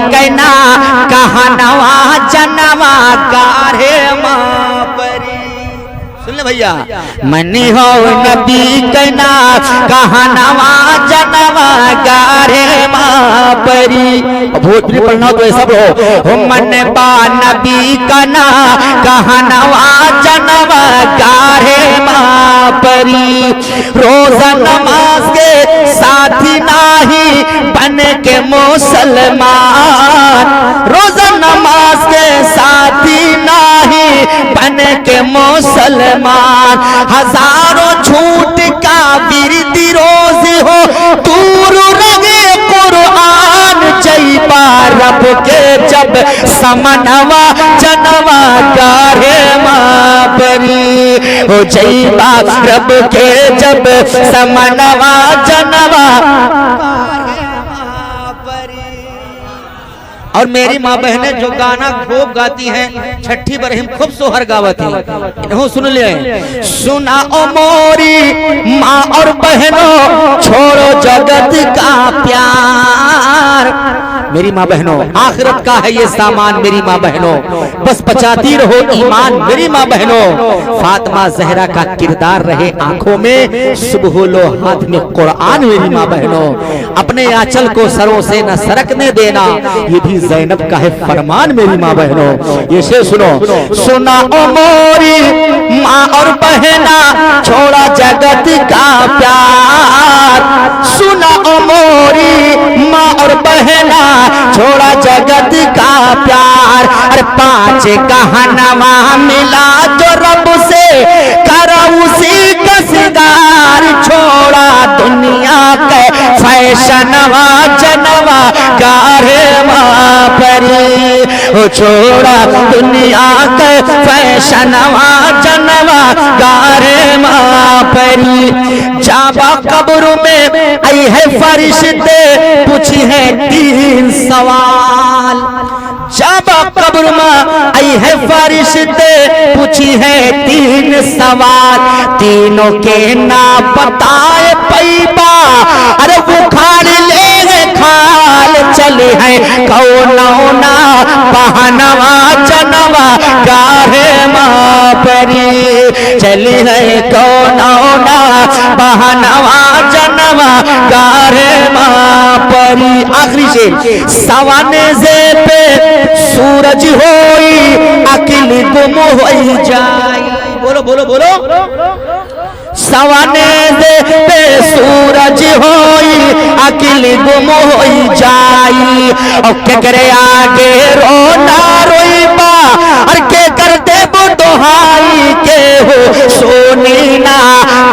कहना कहनवा जनवा गारे माँ परी। सुन ले भैया, मनी हो नबी कहना कहनवा जनवा गारे माँ परी। भोजपुरी पढ़ना तो सब हो मन बा नबी कहना कहनवा जनवा गारे माँ परी। रोजा नमाज के साथी नाही बन के मुसलमान, रोजा नमाज के साथी नाही बन के मुसलमान। हजारों झूठ का विरदी रोज हो दूर रगे कुरान जैबा रब के जब समनवा जनवा गारे माँ परी। हो जैबा रब के जब समनवा जनवा। और मेरी माँ बहनें जो गाना खूब गाती हैं, छठी बरहिम खूब सोहर गावती हैं, सुन ले। सुना ओ मोरी माँ और बहनों छोड़ो जगत का प्यार। मेरी माँ बहनों आखिरत का है ये सामान, मेरी माँ बहनों बस बचाती रहो ईमान। मेरी माँ बहनों फातिमा जहरा का किरदार रहे आंखों में, सुबह लो हाथ में कुरान। मेरी माँ बहनों अपने आंचल को सरों से न सरकने देना, ये भी ज़ैनब का है फरमान। मेरी माँ बहनों ये से सुनो। सुना ओ मोरी माँ और बहना छोड़ा जगत का प्यार। सुना ओ मोरी माँ और बहना छोड़ा जगत का प्यार। अरे पांच कहनवा मिला जो रब से करा उसी का सिगार। छोड़ा दुनिया के फैशनवा जनवा गारे माँ परी। हो छोड़ा दुनिया के फैशनवा जनवा गारे माँ परी। जाबा कब्र में आई है फरिश्ते पूछी है 3 सवाल। जाबा कब्र में आई है फरिश्ते पूछी है 3 सवाल। तीनों के ना बताए पैबा, अरे बुखार ले खाल चले हैं कौनौना पहनवा जनवा गारे माँ परी। चली है कौनौना पहनवा जनवा गारे माँ परी। आखिरी से सवाने से पे सूरज होई अकिल गुम होई जाई। बोलो बोलो बोलो। सवाने पे सूरज होई अकिल गुम होई जाई। और केकरे आगे रोना रोईबा, और के करते दोहाई के हो सोनी ना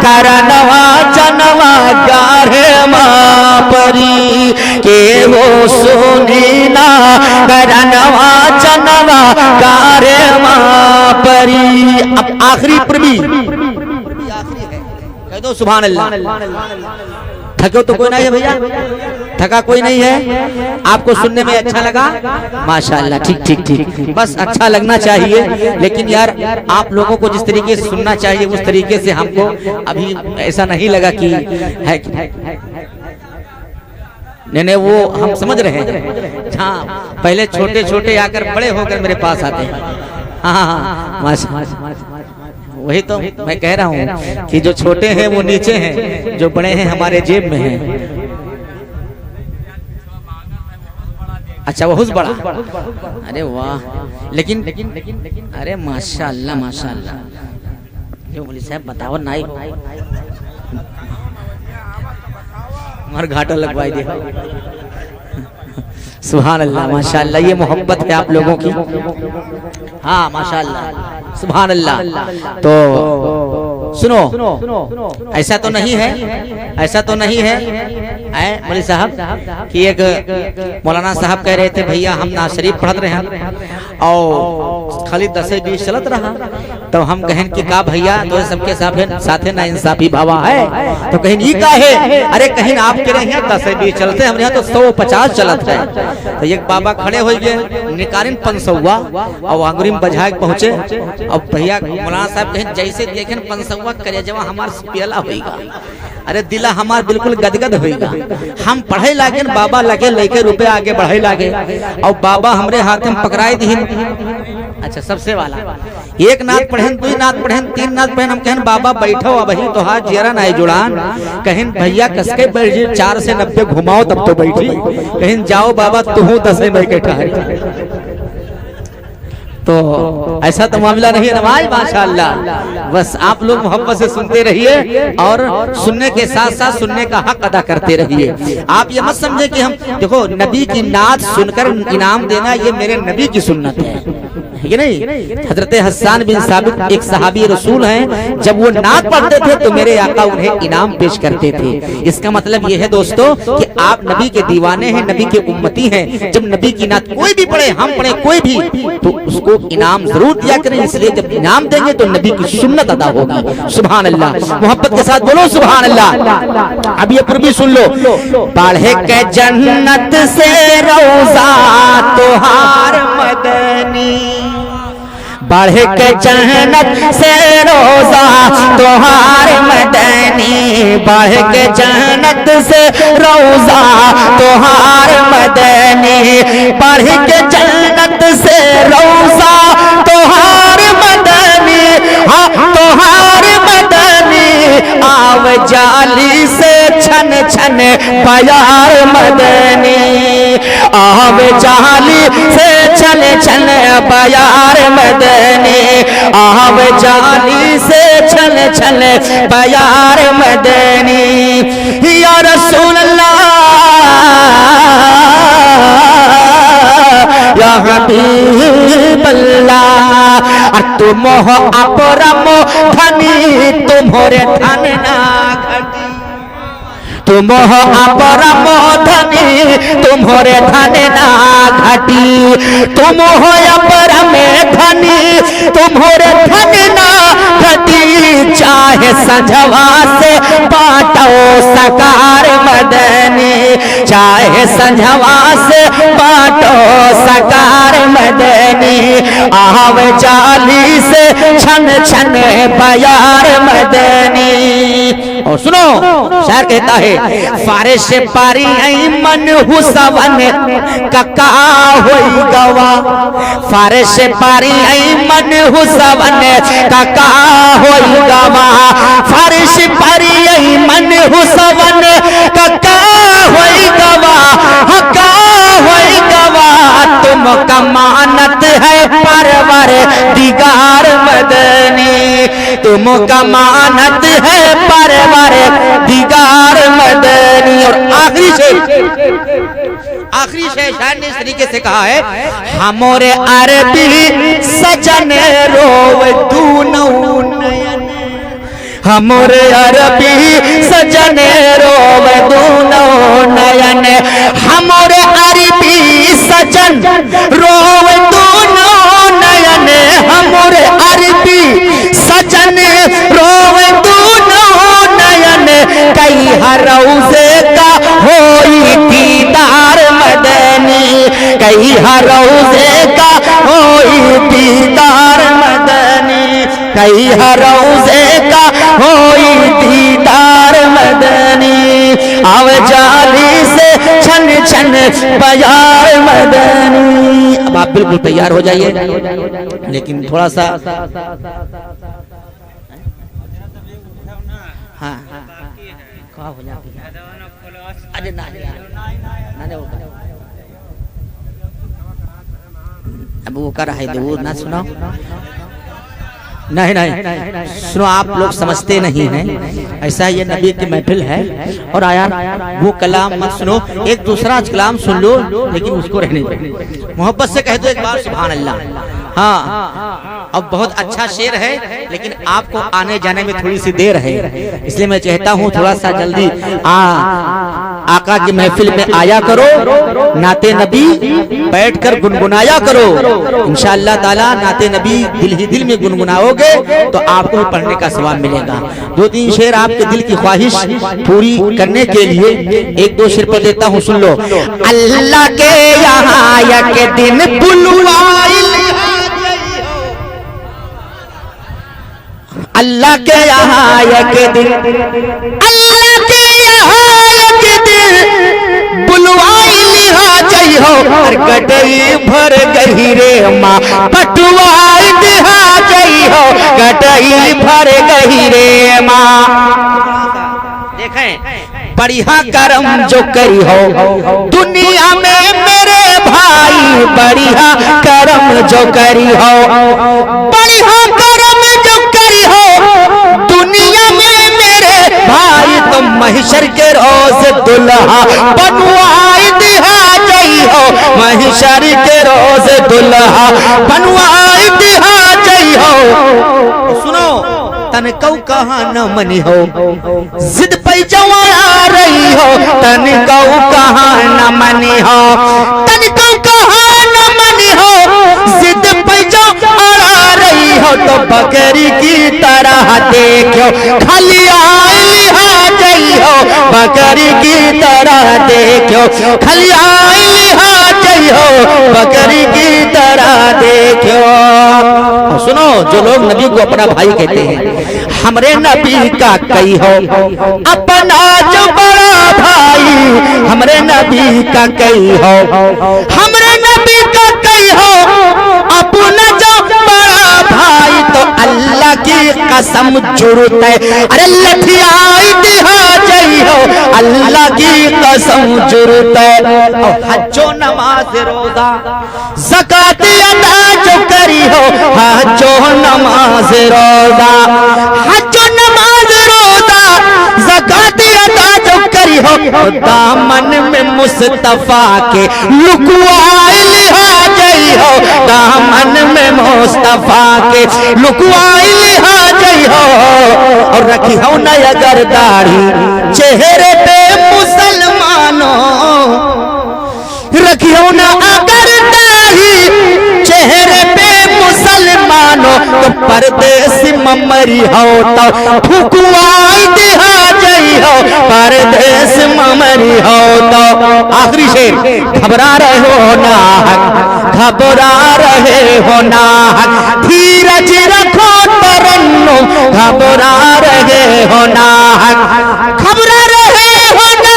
करनवा जनवा गारे माँ परी। के हो सोनी ना करनवा जनवा गारे माँ परी। अब आखिरी प्रवी कह दो सुभान अल्लाह। थको तो कोई नहीं है भैया, थका कोई नहीं है। आपको सुनने में अच्छा लगा? माशाअल्लाह, ठीक ठीक ठीक। बस अच्छा लगना चाहिए, लेकिन यार आप लोगों को जिस तरीके से सुनना चाहिए उस तरीके से हमको अभी ऐसा नहीं लगा कि है। नहीं वो हम समझ रहे हैं। हाँ, पहले छोटे छोटे आकर बड़े होकर मेरे पास आते हैं। हाँ माशाअल्लाह, वही तो मैं कह रहा हूँ कि जो छोटे हैं वो नीचे हैं, जो बड़े हैं हमारे जेब में हैं। अच्छा बहुत बड़ा, अरे वाह। लेकिन अरे माशाअल्लाह माशाअल्लाह। जो बोली साहब बताओ नाई हमारे घाटा लगवाई दे। सुभान अल्लाह माशाअल्लाह, ये मोहब्बत है आप लोगों की। हाँ माशाअल्लाह सुभान अल्लाह। तो सुनो, ऐसा तो नहीं है, ऐसा तो नहीं है मौलवी साहब कि एक मौलाना साहब कह रहे थे भैया हम ना शरीफ पढ़त रहे हैं और खाली 10-20 चलत रहा। तो हम कहें कि का भैया तो सबके साथे ना इंसाफी भावा है। तो कहीं ये का है, अरे कहीं आपके रहे हैं 10-20 चलते, हमारे यहाँ तो 150 चलत है। तो एक बाबा खड़े हो गए, निकारिन 500 और अंगुरी में बजा के पहुंचे। अब भैया मौलाना साहब कहें जैसे देखें 500 वक्त करे जब हमार पियला होगा, अरे दिला हमार बिल्कुल गदगद होगा। हम पढ़े लागे बाबा लगे लेके रुपए आगे बढ़े लागे और बाबा हमरे हाथ में पकड़ाई दी। अच्छा सबसे वाला एक नाथ पढ़ेन, दो नाथ पढ़ेन, तीन नाथ पढ़ेन, हम कहन बाबा बैठो अब ही तो हाथ जेरा नहीं जुड़ान, कहें भैया कसके बैठ 4 से 90 घुमाओ तब तो बैठी, कहें जाओ बाबा तुहू 10 नहीं बैठा है। तो ऐसा तो मामला नहीं है नवाज, माशाअल्लाह। बस आप लोग मोहब्बत से सुनते रहिए और सुनने के साथ साथ सुनने का हक अदा करते रहिए। आप ये मत समझे कि हम देखो नबी की नात सुनकर इनाम देना ये मेरे नबी की सुन्नत है कि नहीं। हजरत हसन बिन साबित एक सहाबी रसूल हैं, जब वो नात पढ़ते थे तो मेरे आका उन्हें इनाम पेश करते थे। इसका मतलब ये है दोस्तों कि आप नबी के दीवाने हैं, नबी के उम्मती हैं। जब नबी की नात कोई भी पढ़े, हम पढ़े कोई भी, तो उसको इनाम जरूर दिया करें, इसलिए जब इनाम देंगे तो नबी की सुन्नत अदा होगी। सुभान अल्लाह, मोहब्बत के साथ बोलो सुभान अल्लाह। अब ये पूर्वी सुन लो, पढ़े के जन्नत से रोजा तोहार मदनी, बढ़े के जन्नत से रोजा तोहार मदनी, बढ़े के जन्नत से रोजा तोहार मदनी, बढ़े के जन्नत से रोजा तोहार मदनी, हाँ तोहार मदनी, आव जाली से छन छन प्यार मदनी, आव जाली से छन छन प्यार मदनी, आव जाली से छन छन प्यार मदनी, या रसूल अल्लाह या हबीब अल्लाह, तुम हो अपरम धनी तुम्हारे धन ना घटी, तुम हो अपरम धनी तुम्हारे धन ना घटी, तुम हो अपरम धनी तुम्हारे धन ना घटी, चाहे संझवा से बाटो सकार मदनी, चाहे संझवा से बाटो सकार मदनी, आव जाली से छन छन प्यार मदनी। और सुनो शायर कहता है, फारिश से पारी मन हुसवन कका होई गवा, फारिश से पारी मन हुसवन कका होई गवा, फारिश पारी मन हुसवन कका होई गवा, हका होई गवा, तुम कमानत है परवर दिगार मदनी, तुम कमानत है परवर दिगार मदनी। और आखिरी शेर शायर ने इस तरीके से कहा है, हमोरे अरबी सजन रोव दूनों नयन, हमोरे अरबी सजन रोव दूनों नयन, हमोरे अरबी सजन रोव दूनों नयन, हमोरे अरबी सजन रोव दूनों नयन, कई हरौजे का होई दीदार मदनी, कई हरौजे का होई दीदार मदनी, कई हरौजे का होई दीदार मदनी, आव जाली से छन छन प्यार मदनी। अब आप बिल्कुल तैयार हो जाइए, लेकिन थोड़ा सा हाँ क्या हो जाती है, अरे ना अब वो कर है वो ना सुनाओ, नहीं नहीं सुनो, आप लोग समझते नहीं हैं, ऐसा ये नबी की महफिल है। और आया वो कलाम मत सुनो, एक दूसरा कलाम सुन लो, लेकिन उसको रहने दो, मोहब्बत से कह दो एक बार सुभान अल्लाह। हाँ अब बहुत अच्छा शेर है, लेकिन आपको आने जाने में थोड़ी सी देर है, इसलिए मैं चाहता हूँ थोड़ा सा जल्दी आका की महफिल में आया करो, नाते नबी बैठकर गुनगुनाया करो, इंशाअल्लाह ताला नाते नबी दिल ही दिल में गुनगुनाओगे तो आपको भी पढ़ने का सवाब मिलेगा। 2-3 शेर आपके दिल की ख्वाहिश पूरी करने के लिए एक दो शेर पढ़ देता हूँ, सुन लो। अल्लाह के यहाँ के दिन बुलवाई, अल्लाह के यहाँ एक दिन, अल्लाह के यहाँ एक दिन बुलवाई लिहा जई हो, और गटई भर गई रे माँ पटुआई दिहा जई हो, गटई भर गई रे माँ। देखें बढ़िया कर्म जो करी हो दुनिया में मेरे भाई, बढ़िया कर्म जो करी हो, बढ़िया कर्म जो करी हो दुनिया में मेरे भाई, तुम महिशर के रोज दुल्हा बनवाई दिहा जई हो, महिशर के रोज दुल्हा बनवाई दिहा जई हो। सुनो तन कऊ कहा न मनी हो, जिद पे जवाना रही हो, तन कऊ कहा न मनी हो, तन कऊ कहा न मनी हो, जिद पे जवाना रही हो, तो बकरी की तरह देखो खाली आई हा जई हो, बकरी की तरह देखो खाली आई हा जई हो, बकरी की तरह देखो। सुनो जो लोग नबी को अपना भाई कहते हैं, हमरे नबी का कई हो अपना जो बड़ा भाई, हमरे नबी का कई हो, हमरे नबी का कई हो अपना जो बड़ा भाई, तो अल्लाह की कसम जुर्त है, अरे लठियाई दिहा जई हो, अल्लाह की कसम जुर्त है। हज्जो नमाज रोजा ज़कात अदा जो करी हो, हज्जो नमाज रोजा, हज्जो नमाज रोजा ज़कात अदा जो करी हो, दामन में मुस्तफा के लुकवाई लिहा जई हो, दामन में मुस्तफा के लुकवाई लिहा जई हो, और रखी हो न अगर दाढ़ी चेहरे पे मुसलमानों, रखी हो न अगर दाढ़ी चेहरे पे मुसलमानों, तो परदेसी ममरी हो तो ठुकवाई दिहा जई हो, परदेस ममरी हो तो। आखिरी शेर, घबरा रहे हो ना घबरा रहे हो ना, धीरज रखो तरन्नुम, घबरा रहे हो ना घबरा रहे हो ना,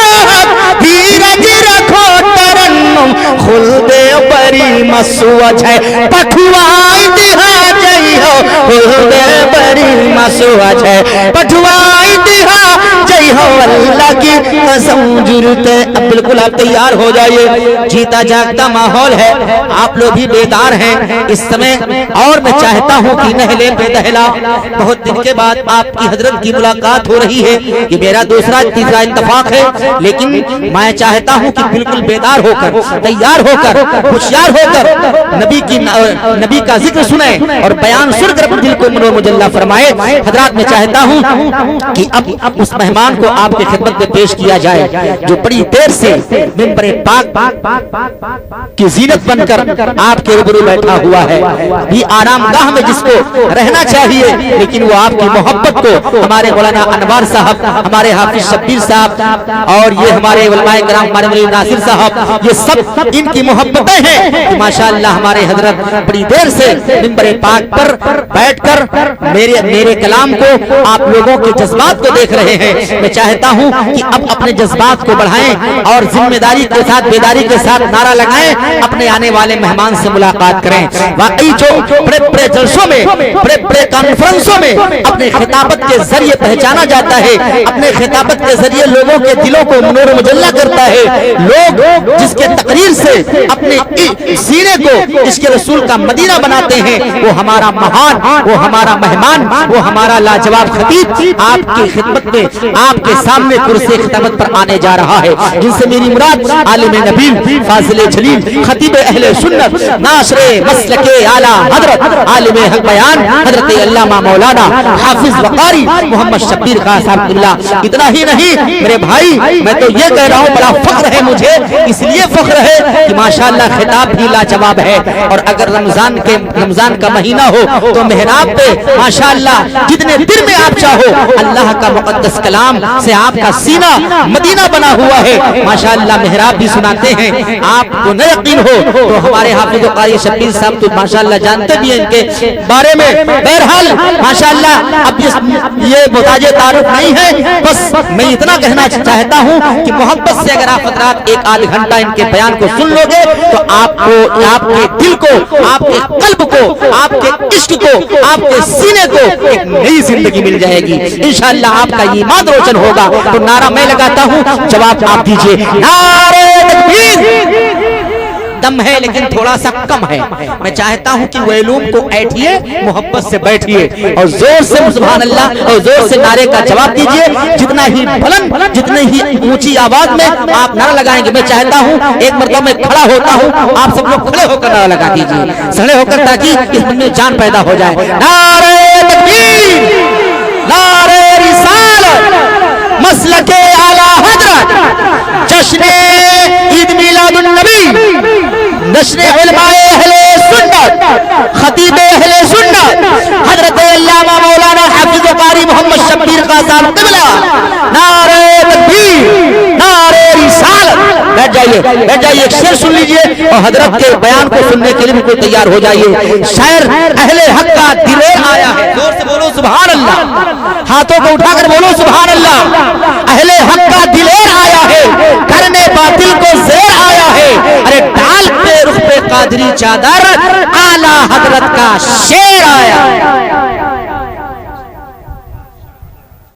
धीरज रखो तरन्नुम, खुल्दे बरी मसुअज है पठुआई दिहा जई हो, खुल्दे बरी मसुअज है पठुआई दिहा जई हो, अल्लाह की कसम जुर्त है। अब बिल्कुल आप तैयार हो जाइए, जीता जागता माहौल है, आप लोग भी बेदार हैं इस समय, और मैं चाहता हूं कि नहले बेदहला बहुत दिन के बाद आपकी हजरत की मुलाकात हो रही है, कि मेरा दूसरा तीसरा इत्तेफाक है, लेकिन मैं चाहता हूं कि बिल्कुल बेदार होकर, तैयार होकर, होशियार होकर नबी का जिक्र सुने और बयान सुनकर अपने दिल को मनोर मुजल्ला फरमाए। हजरात मैं चाहता हूं कि अब उस मेहमान को आपके खिदमत में पेश किया जाए, जो बड़ी देर से मिंबरे पाक की जीनत बनकर आपके रूबरू बैठा हुआ है, भी आरामगाह में जिसको रहना चाहिए, लेकिन वो आपकी मोहब्बत को हमारे मौलाना अनवर साहब, हमारे हाफिज शब्बीर साहब, और ये हमारे उलमाए किराम, हमारे मौलवी नासिर साहब, ये सब इनकी मोहब्बतें हैं कि माशाअल्लाह हमारे हजरत बड़ी देर से मिंबरे पाक पर बैठकर मेरे कलाम को, आप लोगों के जज्बात को देख रहे हैं। मैं चाहता हूं कि अब अपने जज्बात को बढ़ाएं और जिम्मेदारी के साथ, बेदारी के साथ नारा लगाएं, अपने आने वाले मेहमान से मुलाकात करें। वाकई जो बड़े बड़े जलसों में, बड़े बड़े कॉन्फ्रेंसों में अपने खिताबत के जरिए पहचाना जाता है, अपने खिताबत के जरिए लोगों के दिलों को मनोर मुजल्ला करता है, लोग जिसके तकरीर से अपने सीने को इसके रसूल का मदीना बनाते हैं, वो हमारा महान, वो हमारा मेहमान, वो हमारा लाजवाब खतीब आपकी खिदमत में, आपके सामने कुर्सी खिताबत पर आने जा रहा है, जिनसे मेरी मुराद आलिम नबी फाजिल जलील खतीब अहले सुन्नत नाशरे मसलके आला हजरत आलिम हक बयान हजरत अल्लामा मौलाना हाफिज वकारी मोहम्मद शब्बीर खान साहब। इतना ही नहीं मेरे भाई, मैं तो ये कह रहा हूँ, बड़ा फख्र है मुझे, इसलिए फख्र है कि माशाअल्लाह खिताब भी लाजवाब है, और अगर रमजान का महीना हो तो मेहराब मेहराब पे माशाअल्लाह जितने दिल में आप चाहो अल्लाह का मुकद्दस कलाम से आपका सीना मदीना बना हुआ है। माशाअल्लाह मेहराब भी सुनाते हैं, आपको न यकीन हो तो हमारे हाफिज कारी शब्बीर साहब तो माशाअल्लाह जानते भी हैं इनके बारे में। बहरहाल माशाअल्लाह अब ये मुताजे तारुफ नहीं है, बस मैं इतना कहना चाहता हूँ कि मोहब्बत से अगर आप हज़रात एक आध घंटा इनके बयान को सुन लोगे तो आपको, आपके दिल को, आपके कल्ब को, आपके इश्क को, आपके सीने को एक नई जिंदगी मिल जाएगी। इंशाअल्लाह आपका ईमान रोशन होगा। तो नारा मैं लगाता हूँ, जवाब आप दीजिए। नारे तकबीर। दम है लेकिन थोड़ा सा कम है। मैं चाहता हूं कि वैलूम को ऐठिए, मोहब्बत से बैठिए और जोर से सुभान अल्लाह और जोर से नारे का जवाब दीजिए। जितना ही बुलंद, जितनी ही ऊंची आवाज में आप नारा लगाएंगे, मैं चाहता हूं एक मरतबा मैं खड़ा होता हूं, आप सब लोग खड़े होकर नारा लगा दीजिए, खड़े होकर, ताकि इसमें जान पैदा हो जाए। नारे तकबीर, नारे रिसालत, मसलके आला हजरत, जश्न ईद मिलादुन नबी, नश्र उलमाए अहले सुन्नत, खतीब अहले सुन्नत हजरत अल्लामा मौलाना हाफिज कारी मोहम्मद शब्बीर का साहब क़िबला। नारे तकबीर, नारे रिसालत। बैठ जाइए, एक शेर सुन लीजिए और हजरत के बयान को सुनने के लिए बिल्कुल तैयार हो जाइए। शायर अहले हक का दिलेर आया है, जोर से बोलो सुभान अल्लाह, हाथों को उठाकर बोलो सुभान अल्लाह। अहले हक का दिलेर आया है, करने बातिल को ज़ेर आया है। अरे डाल पे रुख पे कादरी चादर, आला हजरत का शेर आया।